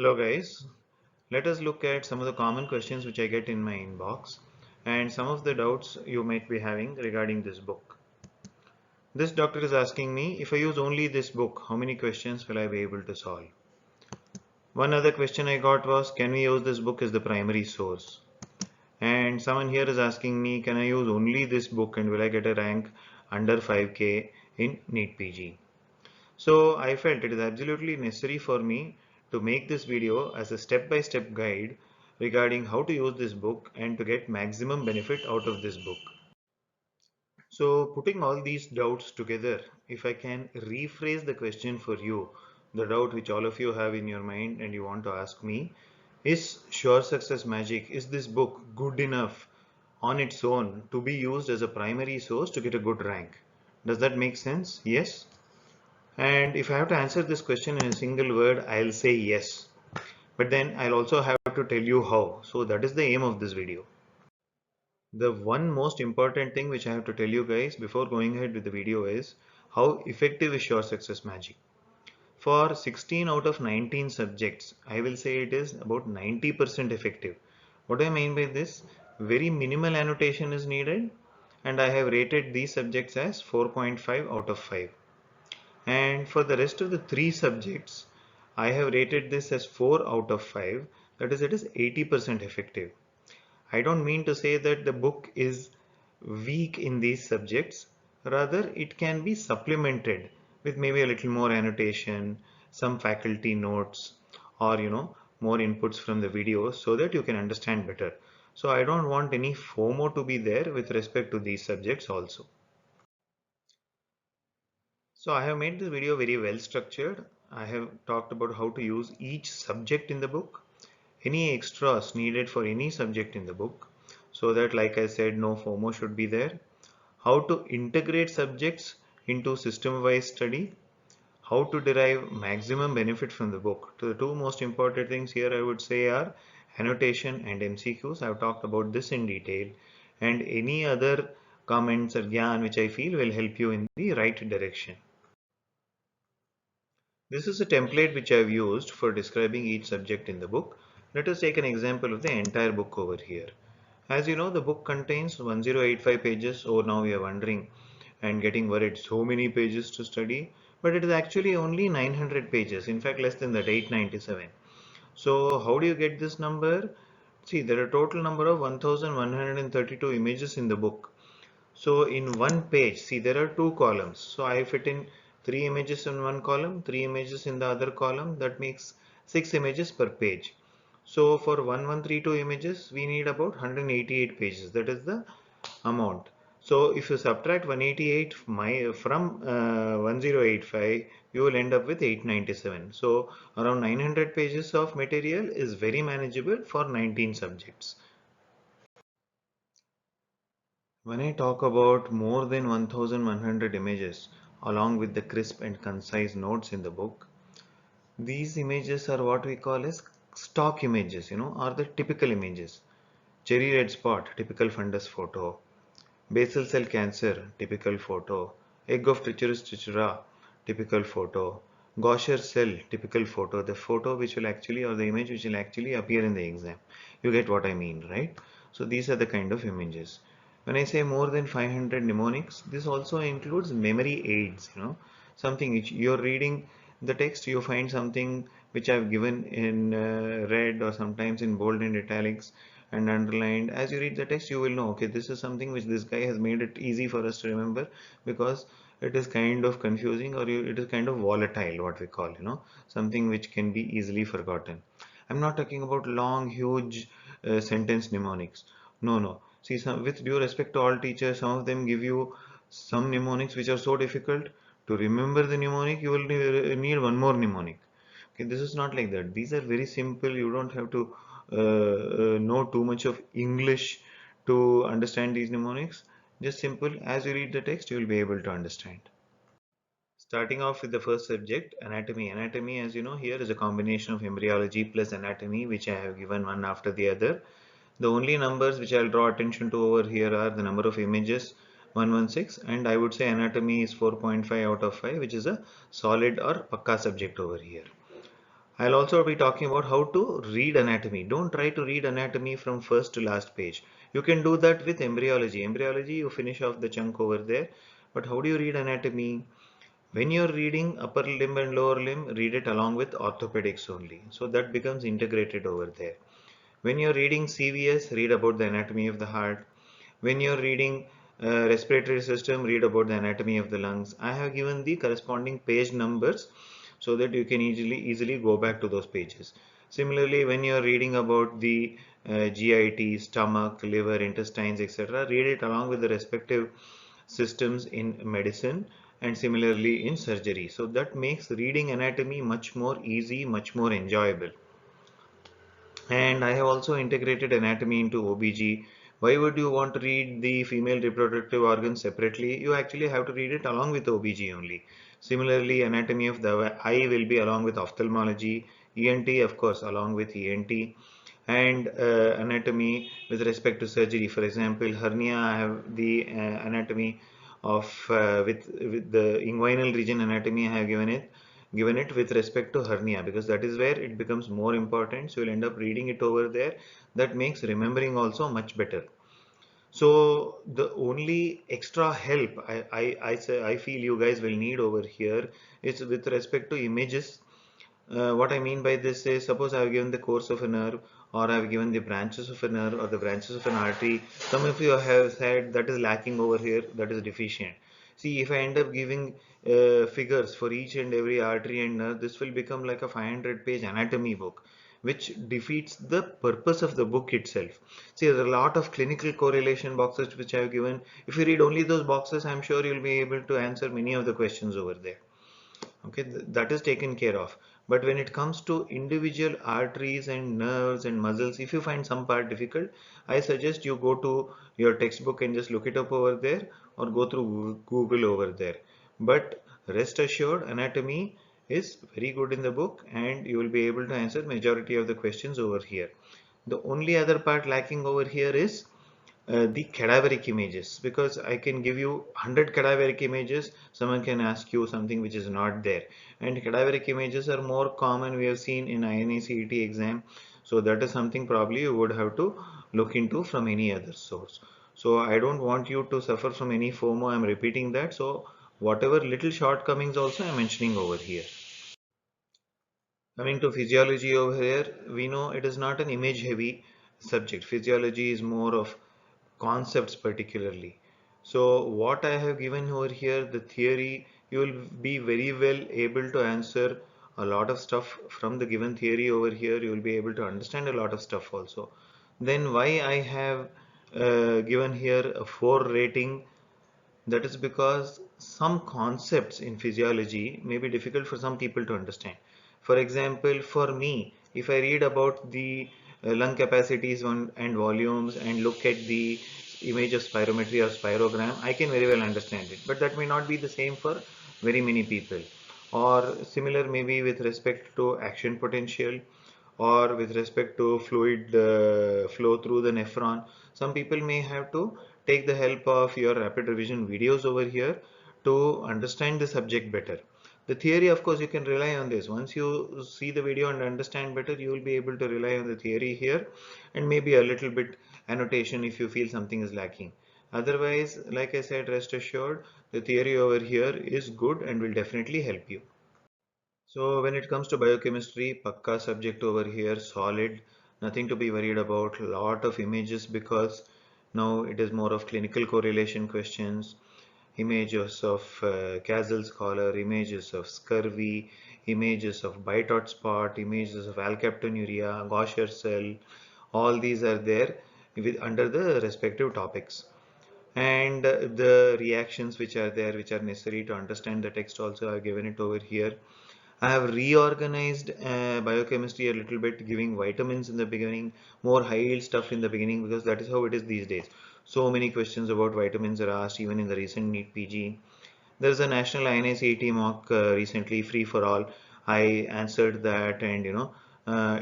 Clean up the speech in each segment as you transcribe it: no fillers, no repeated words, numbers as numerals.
Hello guys, let us look at some of the common questions which I get in my inbox and some of the doubts you might be having regarding this book. This doctor is asking me, if I use only this book, how many questions will I be able to solve? One other question I got was, can we use this book as the primary source? And someone here is asking me, can I use only this book and will I get a rank under 5k in NEET PG? So I felt it is absolutely necessary for me to make this video as a step-by-step guide regarding how to use this book and to get maximum benefit out of this book. So putting all these doubts together, if I can rephrase the question for you, the doubt which all of you have in your mind and you want to ask me, is Sure Success Magic, is this book good enough on its own to be used as a primary source to get a good rank? Does that make sense? Yes? And if I have to answer this question in a single word, I'll say yes. But then I'll also have to tell you how. So that is the aim of this video. The one most important thing which I have to tell you guys before going ahead with the video is how effective is Sure Success Magic. For 16 out of 19 subjects, I will say it is about 90% effective. What do I mean by this? Very minimal annotation is needed, and I have rated these subjects as 4.5 out of 5. And for the rest of the three subjects, I have rated this as 4 out of 5. That is, it is 80% effective. I don't mean to say that the book is weak in these subjects. Rather, it can be supplemented with maybe a little more annotation, some faculty notes, or more inputs from the videos so that you can understand better. So I don't want any FOMO to be there with respect to these subjects also. So I have made this video very well structured. I have talked about how to use each subject in the book, any extras needed for any subject in the book, so that, like I said, no FOMO should be there. How to integrate subjects into system-wise study, how to derive maximum benefit from the book. So the two most important things here I would say are annotation and MCQs. I've talked about this in detail, and any other comments or gyan which I feel will help you in the right direction. This is a template which I have used for describing each subject in the book. Let us take an example of the entire book over here. As you know, the book contains 1085 pages. Oh, now you are wondering and getting worried, so many pages to study, but it is actually only 900 pages. In fact, less than that, 897. So how do you get this number? See, there are a total number of 1132 images in the book. So in one page, see, there are two columns. So I fit in 3 images in one column, 3 images in the other column. That makes 6 images per page. So for 1132 images, we need about 188 pages. That is the amount. So if you subtract 188 from 1085, you will end up with 897. So around 900 pages of material is very manageable for 19 subjects. When I talk about more than 1100 images along with the crisp and concise notes in the book, these images are what we call as stock images, or the typical images. Cherry red spot, typical fundus photo. Basal cell cancer, typical photo. Egg of Trichuris trichura, typical photo. Gaucher cell, typical photo. The photo which will actually, or the image which will actually appear in the exam. You get what I mean, right? So these are the kind of images. When I say more than 500 mnemonics, this also includes memory aids, something which you're reading the text, you find something which I've given in red or sometimes in bold and italics and underlined. As you read the text, you will know, okay, this is something which this guy has made it easy for us to remember, because it is kind of confusing, or it is kind of volatile, what we call, something which can be easily forgotten. I'm not talking about long, huge sentence mnemonics. No, no. See, with due respect to all teachers, some of them give you some mnemonics which are so difficult. To remember the mnemonic, you will need one more mnemonic. Okay, this is not like that. These are very simple. You don't have to know too much of English to understand these mnemonics. Just simple. As you read the text, you will be able to understand. Starting off with the first subject, anatomy. Anatomy, as you know, here is a combination of embryology plus anatomy, which I have given one after the other. The only numbers which I'll draw attention to over here are the number of images, 116, and I would say anatomy is 4.5 out of 5, which is a solid or pakka subject over here. I'll also be talking about how to read anatomy. Don't try to read anatomy from first to last page. You can do that with embryology. Embryology, you finish off the chunk over there. But how do you read anatomy? When you're reading upper limb and lower limb, read it along with orthopedics only. So that becomes integrated over there. When you're reading CVS, read about the anatomy of the heart. When you're reading respiratory system, read about the anatomy of the lungs. I have given the corresponding page numbers so that you can easily go back to those pages. Similarly, when you're reading about the GIT, stomach, liver, intestines, etc., read it along with the respective systems in medicine and similarly in surgery. So that makes reading anatomy much more easy, much more enjoyable. And I have also integrated anatomy into OBG. Why would you want to read the female reproductive organs separately? You actually have to read it along with OBG only. Similarly, anatomy of the eye will be along with ophthalmology, ENT of course along with ENT, and anatomy with respect to surgery. For example, hernia, I have the anatomy of with the inguinal region anatomy. I have given it with respect to hernia because that is where it becomes more important. So you'll end up reading it over there. That makes remembering also much better. So the only extra help I feel you guys will need over here is with respect to images. What I mean by this is, suppose I have given the course of a nerve, or I have given the branches of a nerve or the branches of an artery. Some of you have said that is lacking over here, that is deficient. See, if I end up giving figures for each and every artery and nerve, this will become like a 500-page anatomy book, which defeats the purpose of the book itself. See, there are a lot of clinical correlation boxes which I have given. If you read only those boxes, I'm sure you'll be able to answer many of the questions over there. Okay, that is taken care of. But when it comes to individual arteries and nerves and muscles, if you find some part difficult, I suggest you go to your textbook and just look it up over there, or go through Google over there. But rest assured, anatomy is very good in the book and you will be able to answer majority of the questions over here. The only other part lacking over here is the cadaveric images, because I can give you 100 cadaveric images, someone can ask you something which is not there, and cadaveric images are more common, we have seen in INICET exam. So that is something probably you would have to look into from any other source. So I don't want you to suffer from any FOMO, I'm repeating that. So whatever little shortcomings also I'm mentioning over here. Coming to physiology over here, we know it is not an image heavy subject. Physiology is more of concepts particularly. So what I have given over here, the theory, you will be very well able to answer a lot of stuff from the given theory over here. You will be able to understand a lot of stuff also. Then why I have given here a 4 rating, that is because some concepts in physiology may be difficult for some people to understand. For example, for me, if I read about the lung capacities and volumes and look at the image of spirometry or spirogram, I can very well understand it. But that may not be the same for very many people. Or similar maybe with respect to action potential, or with respect to fluid flow through the nephron. Some people may have to take the help of your rapid revision videos over here to understand the subject better. The theory, of course, you can rely on this. Once you see the video and understand better, you will be able to rely on the theory here, and maybe a little bit annotation if you feel something is lacking. Otherwise, like I said, rest assured, the theory over here is good and will definitely help you. So when it comes to biochemistry, Pakka subject over here, solid, nothing to be worried about. Lot of images because now it is more of clinical correlation questions, images of Cazel's collar, images of scurvy, images of bite hot spot, images of alkaptonuria, Gaucher cell. All these are there under the respective topics. And the reactions which are there, which are necessary to understand the text, also I've given it over here. I have reorganized biochemistry a little bit, giving vitamins in the beginning, more high yield stuff in the beginning, because that is how it is these days. So many questions about vitamins are asked even in the recent NEET PG. There is a national INICET mock recently, free for all. I answered that, and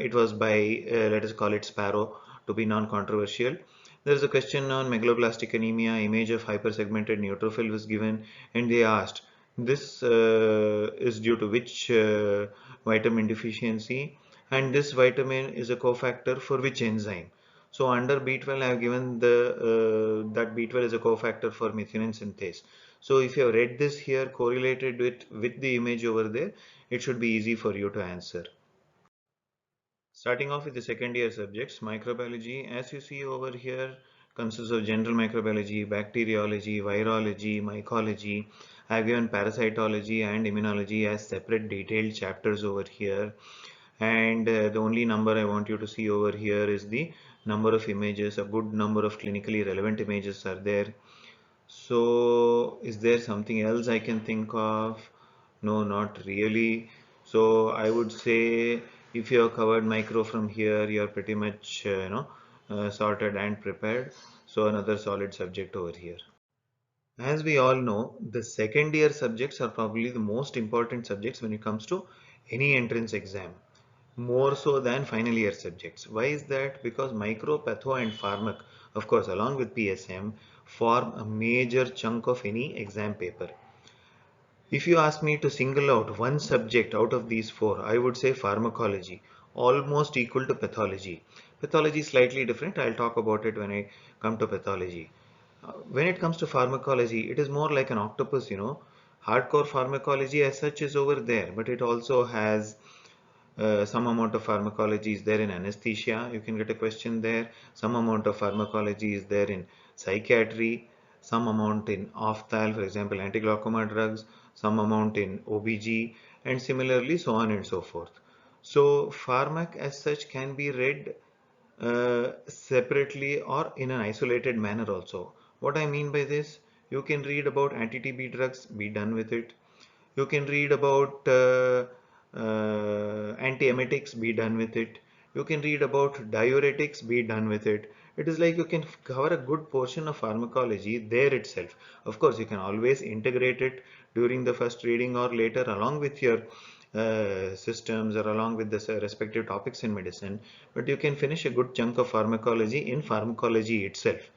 it was by let us call it Sparrow to be non-controversial. There is a question on megaloblastic anemia. Image of hypersegmented neutrophil was given, and they asked, This is due to which vitamin deficiency, and this vitamin is a cofactor for which enzyme. So under B12 I have given the that B12 is a cofactor for methionine synthase. So if you have read this here correlated with the image over there, it should be easy for you to answer. Starting off with the second year subjects, microbiology, as you see over here, consists of general microbiology, bacteriology, virology, mycology. I have given parasitology and immunology as separate detailed chapters over here. And the only number I want you to see over here is the number of images. A good number of clinically relevant images are there. So, is there something else I can think of? No, not really. So, I would say if you have covered micro from here, you are pretty much, sorted and prepared. So, another solid subject over here. As we all know, the second year subjects are probably the most important subjects when it comes to any entrance exam, more so than final year subjects. Why is that? Because micro, patho and pharmac, of course, along with PSM, form a major chunk of any exam paper. If you ask me to single out one subject out of these four, I would say pharmacology, almost equal to pathology. Pathology is slightly different. I'll talk about it when I come to pathology. When it comes to pharmacology, it is more like an octopus, Hardcore pharmacology as such is over there, but it also has some amount of pharmacology is there in anesthesia. You can get a question there. Some amount of pharmacology is there in psychiatry. Some amount in ophthal, for example, anti-glaucoma drugs. Some amount in OBG, and similarly so on and so forth. So pharmac as such can be read separately or in an isolated manner also. What I mean by this, you can read about anti-TB drugs, be done with it. You can read about antiemetics, be done with it. You can read about diuretics, be done with it. It is like you can cover a good portion of pharmacology there itself. Of course, you can always integrate it during the first reading or later along with your systems or along with the respective topics in medicine, but you can finish a good chunk of pharmacology in pharmacology itself.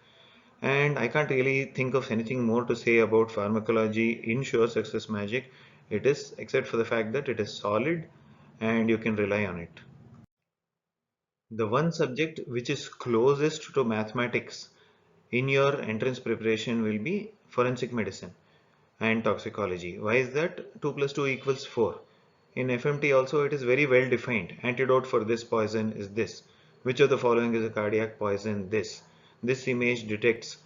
And I can't really think of anything more to say about pharmacology in Sure Success Magic. It is, except for the fact that it is solid and you can rely on it. The one subject which is closest to mathematics in your entrance preparation will be forensic medicine and toxicology. Why is that? 2 plus 2 equals 4. In FMT also it is very well defined. Antidote for this poison is this. Which of the following is a cardiac poison? This. This image depicts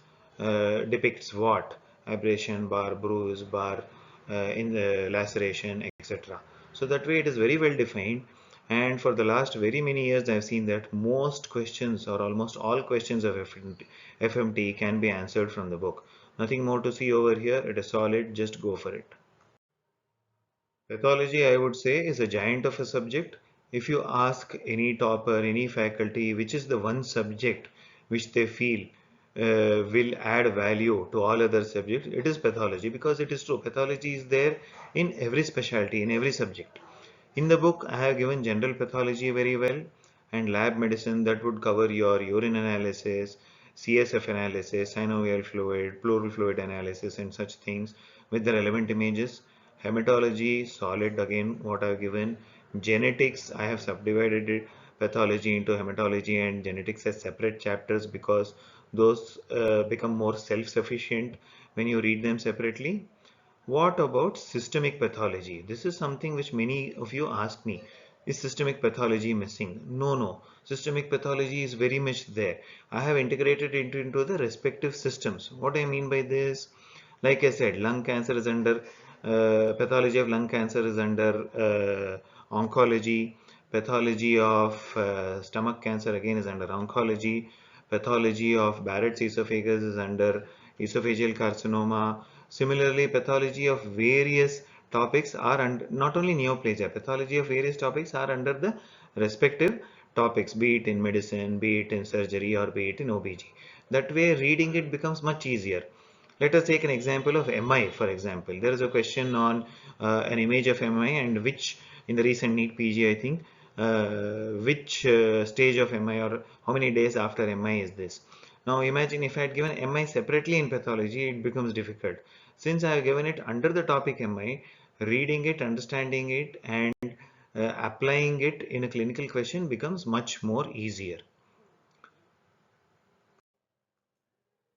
what? Abrasion, bar, bruise, bar, in the laceration, etc. So that way it is very well defined. And for the last very many years I have seen that most questions or almost all questions of FMT can be answered from the book. Nothing more to see over here. It is solid. Just go for it. Pathology, I would say, is a giant of a subject. If you ask any topper, any faculty, which is the one subject which they feel will add value to all other subjects, it is pathology, because it is true. Pathology is there in every specialty, in every subject. In the book, I have given general pathology very well, and lab medicine that would cover your urine analysis, CSF analysis, synovial fluid, pleural fluid analysis, and such things with the relevant images. Hematology, solid again, what I have given. Genetics, I have subdivided it, pathology into hematology and genetics as separate chapters, because those become more self-sufficient when you read them separately. What about systemic pathology? This is something which many of you ask me. Is systemic pathology missing? No, no. Systemic pathology is very much there. I have integrated it into the respective systems. What I mean by this, like I said, lung cancer is under pathology of lung cancer is under oncology. Pathology of stomach cancer again is under oncology. Pathology of Barrett's esophagus is under esophageal carcinoma. Similarly, pathology of various topics are under, not only neoplasia, pathology of various topics are under the respective topics, be it in medicine, be it in surgery, or be it in OBG. That way reading it becomes much easier. Let us take an example of MI, for example. There is a question on an image of MI, and which in the recent NEET PG, I think, which stage of MI or how many days after MI is this. Now imagine if I had given MI separately in pathology, it becomes difficult. Since I have given it under the topic MI, reading it, understanding it, and applying it in a clinical question becomes much more easier.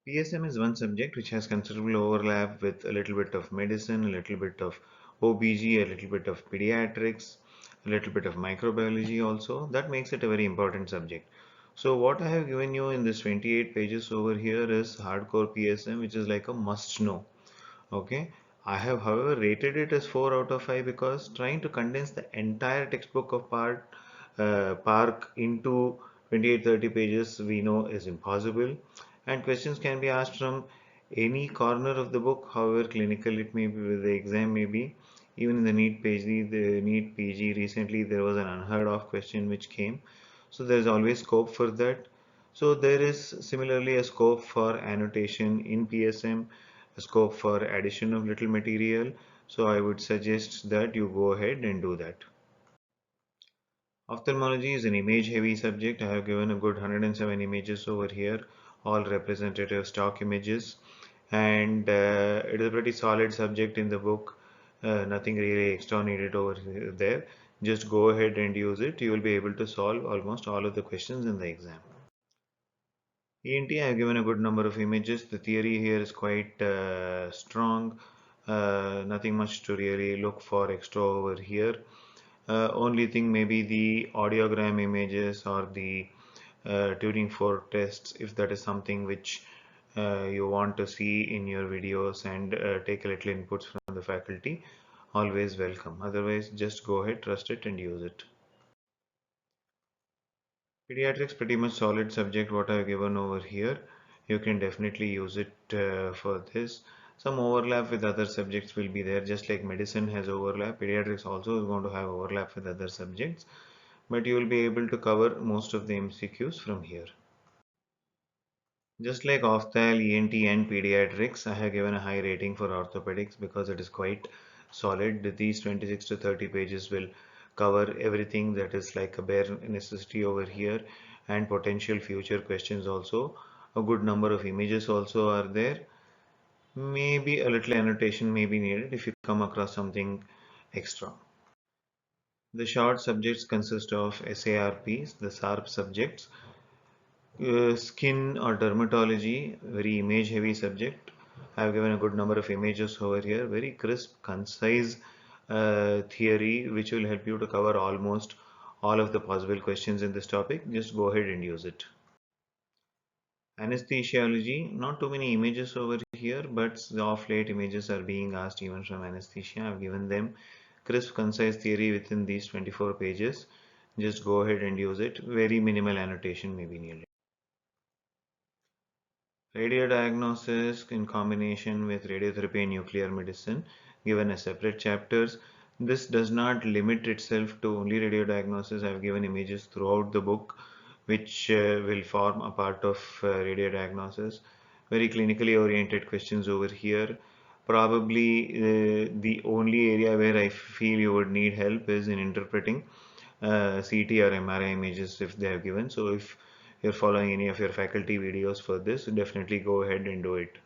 PSM is one subject which has considerable overlap with a little bit of medicine, a little bit of OBG, a little bit of pediatrics, a little bit of microbiology also. That makes it a very important subject. So what I have given you in this 28 pages over here is hardcore PSM, which is like a must know. Okay, I have however rated it as 4 out of 5 because trying to condense the entire textbook of Park into 28-30 pages we know is impossible, and questions can be asked from any corner of the book, however clinical it may be, the exam may be. Even in the NEET PG recently there was an unheard of question which came, so there is always scope for that. So there is similarly a scope for annotation in PSM, a scope for addition of little material. So I would suggest that you go ahead and do that. Ophthalmology is an image heavy subject. I have given a good 107 images over here, all representative stock images, and it is a pretty solid subject in the book. Nothing really extra needed over there. Just go ahead and use it. You will be able to solve almost all of the questions in the exam. ENT, I have given a good number of images. The theory here is quite strong. Nothing much to really look for extra over here. Only thing maybe the audiogram images or the tuning fork tests, if that is something which you want to see in your videos and take a little inputs from the faculty, always welcome. Otherwise, just go ahead, trust it and use it. Pediatrics pretty much solid subject what I've given over here. You can definitely use it for this. Some overlap with other subjects will be there, just like medicine has overlap. Pediatrics also is going to have overlap with other subjects, but you will be able to cover most of the MCQs from here. Just like Ophthal, ENT and Pediatrics, I have given a high rating for Orthopedics because it is quite solid. These 26 to 30 pages will cover everything that is like a bare necessity over here, and potential future questions also. A good number of images also are there. Maybe a little annotation may be needed if you come across something extra. The short subjects consist of SARPs, the SARP subjects. Skin or dermatology, very image heavy subject. I have given a good number of images over here, very crisp, concise theory which will help you to cover almost all of the possible questions in this topic. Just go ahead and use it. Anesthesiology, not too many images over here, but the off late images are being asked even from anesthesia. I've given them crisp, concise theory within these 24 pages. Just go ahead and use it. Very minimal annotation may be needed. Radiodiagnosis in combination with radiotherapy and nuclear medicine given as separate chapters. This does not limit itself to only radiodiagnosis. I have given images throughout the book which will form a part of radiodiagnosis. Very clinically oriented questions over here. Probably the only area where I feel you would need help is in interpreting CT or MRI images if they have given. So if you're following any of your faculty videos for this, definitely go ahead and do it.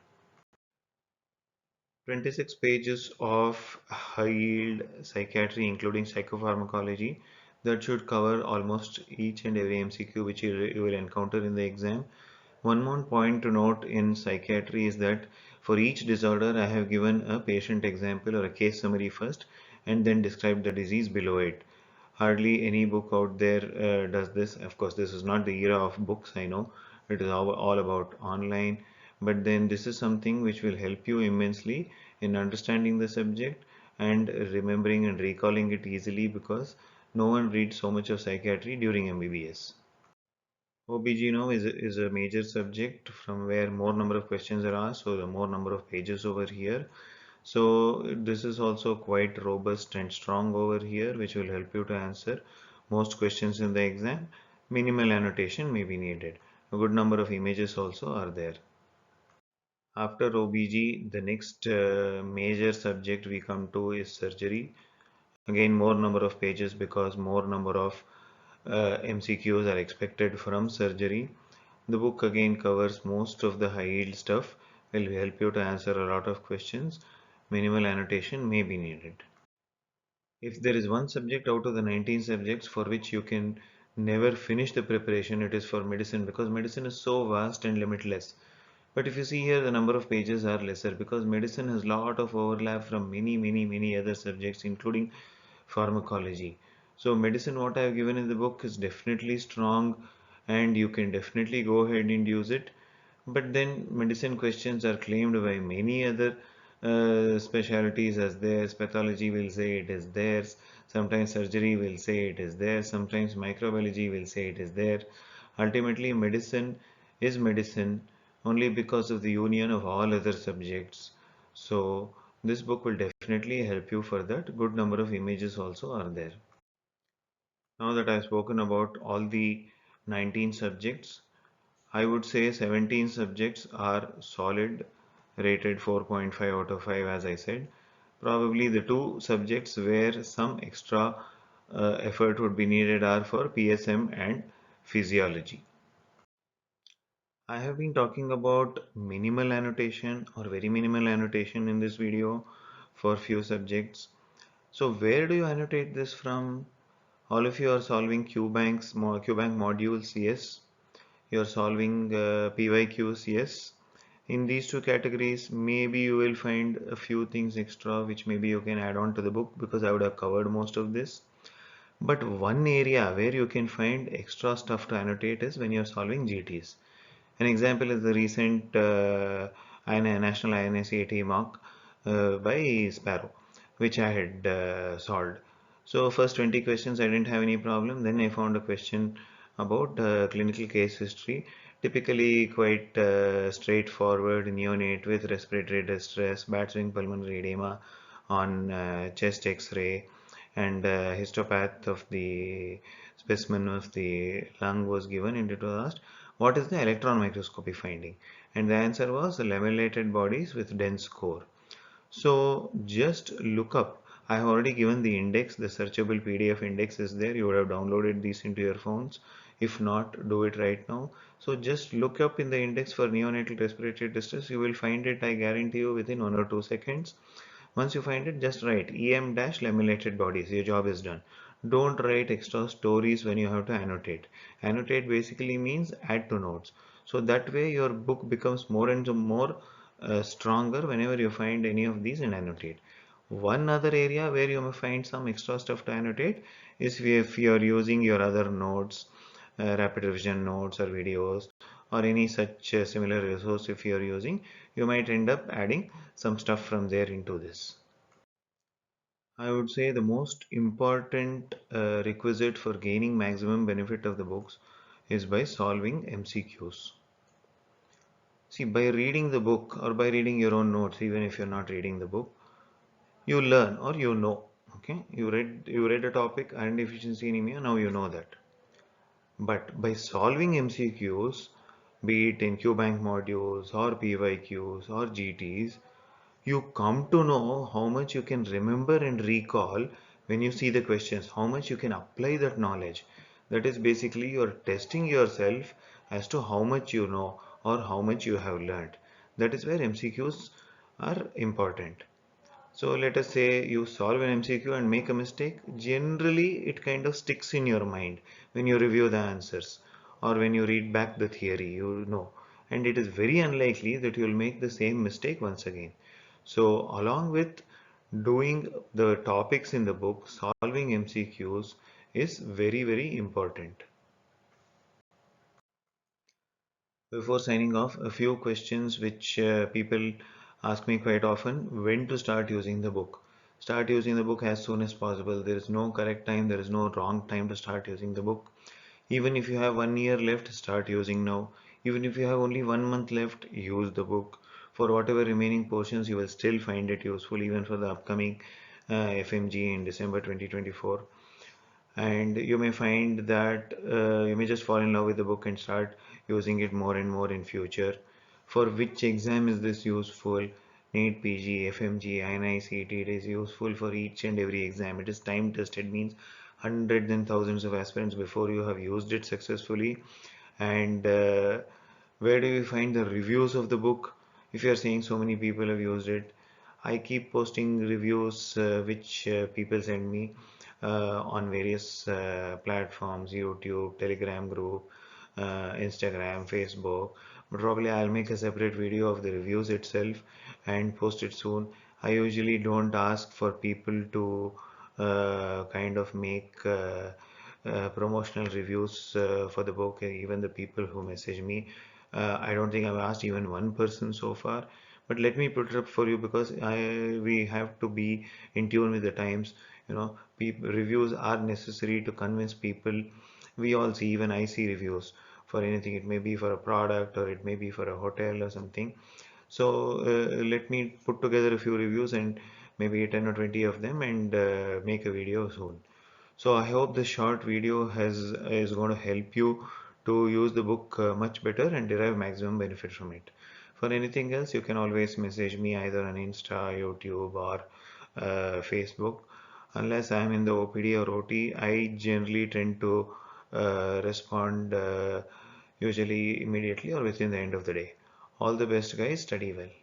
26 pages of high-yield psychiatry including psychopharmacology that should cover almost each and every MCQ which you will encounter in the exam. One more point to note in psychiatry is that for each disorder I have given a patient example or a case summary first and then describe the disease below it. Hardly any book out there does this. Of course, this is not the era of books, I know. It is all about online. But then this is something which will help you immensely in understanding the subject and remembering and recalling it easily because no one reads so much of psychiatry during MBBS. OBG now is a major subject from where more number of questions are asked, so the more number of pages over here. So this is also quite robust and strong over here, which will help you to answer most questions in the exam. Minimal annotation may be needed. A good number of images also are there. After OBG, the next major subject we come to is surgery. Again, more number of pages because more number of MCQs are expected from surgery. The book again covers most of the high yield stuff will help you to answer a lot of questions. Minimal annotation may be needed. If there is one subject out of the 19 subjects for which you can never finish the preparation, it is for medicine, because medicine is so vast and limitless. But if you see here, the number of pages are lesser because medicine has a lot of overlap from many other subjects, including pharmacology. So medicine, what I have given in the book is definitely strong, and you can definitely go ahead and use it. But then medicine questions are claimed by many other specialties as theirs. Pathology will say it is theirs. Sometimes surgery will say it is there. Sometimes microbiology will say it is there. Ultimately, medicine is medicine only because of the union of all other subjects. So this book will definitely help you for that. Good number of images also are there. Now that I've spoken about all the 19 subjects, I would say 17 subjects are solid, rated 4.5 out of 5 as I said. Probably the two subjects where some extra effort would be needed are for PSM and physiology. I have been talking about minimal annotation or very minimal annotation in this video for few subjects. So where do you annotate this from? All of you are solving QBank modules, yes. You are solving PYQs, yes. In these two categories, maybe you will find a few things extra which maybe you can add on to the book, because I would have covered most of this. But one area where you can find extra stuff to annotate is when you are solving GTs. An example is the recent National INICET mock by Sparrow, which I had solved. So first 20 questions I didn't have any problem. Then I found a question about clinical case history, typically quite straightforward: neonate with respiratory distress, bad swing pulmonary edema on chest X-ray, and histopath of the specimen of the lung was given, and it was asked, what is the electron microscopy finding? And the answer was lamellated bodies with dense core. So just look up. I have already given the index. The searchable PDF index is there. You would have downloaded these into your phones. If not, do it right now. So just look up in the index for neonatal respiratory distress. You will find it, I guarantee you, within 1 or 2 seconds. Once you find it, just write EM dash lamellated bodies. Your job is done. Don't write extra stories when you have to annotate. Annotate basically means add to notes. So that way your book becomes more and more stronger whenever you find any of these and annotate. One other area where you may find some extra stuff to annotate is if you are using your other notes, rapid revision notes or videos, or any such similar resource. If you are using, you might end up adding some stuff from there into this. I would say the most important requisite for gaining maximum benefit of the books is by solving MCQs. See, by reading the book or by reading your own notes, even if you're not reading the book, you learn or you know. Okay, you read a topic, iron deficiency anemia, now you know that. But by solving MCQs, be it in QBank modules or PYQs or GTs, you come to know how much you can remember and recall when you see the questions, how much you can apply that knowledge. That is basically you're testing yourself as to how much you know or how much you have learned. That is where MCQs are important. So let us say you solve an MCQ and make a mistake. Generally, it kind of sticks in your mind when you review the answers or when you read back the theory, you know. And it is very unlikely that you will make the same mistake once again. So along with doing the topics in the book, solving MCQs is very important. Before signing off, a few questions which people ask me quite often: when to start using the book? Start using the book as soon as possible. There is no correct time, there is no wrong time to start using the book. Even if you have 1 year left, start using now. Even if you have only 1 month left, use the book. For whatever remaining portions, you will still find it useful, even for the upcoming FMGE in December 2024. And you may find that you may just fall in love with the book and start using it more and more in future. For which exam is this useful? NEET PG, FMG, INICET. It is useful for each and every exam. It is time tested, means hundreds and thousands of aspirants before you have used it successfully. And where do we find the reviews of the book? if you are saying so many people have used it, I keep posting reviews which people send me on various platforms, YouTube, Telegram group, Instagram, Facebook. But probably I'll make a separate video of the reviews itself and post it soon. I usually don't ask for people to kind of make promotional reviews for the book. Even the people who message me, I don't think I've asked even one person so far. But let me put it up for you because we have to be in tune with the times. You know, reviews are necessary to convince people. We all see, even I see reviews for anything. It may be for a product or it may be for a hotel or something. So let me put together a few reviews and maybe 10 or 20 of them and make a video soon. So I hope this short video is going to help you to use the book much better and derive maximum benefit from it. For anything else, you can always message me either on Insta, YouTube, or Facebook. Unless I'm in the OPD or OT, I generally tend to respond usually immediately or within the end of the day. All the best, guys. Study well.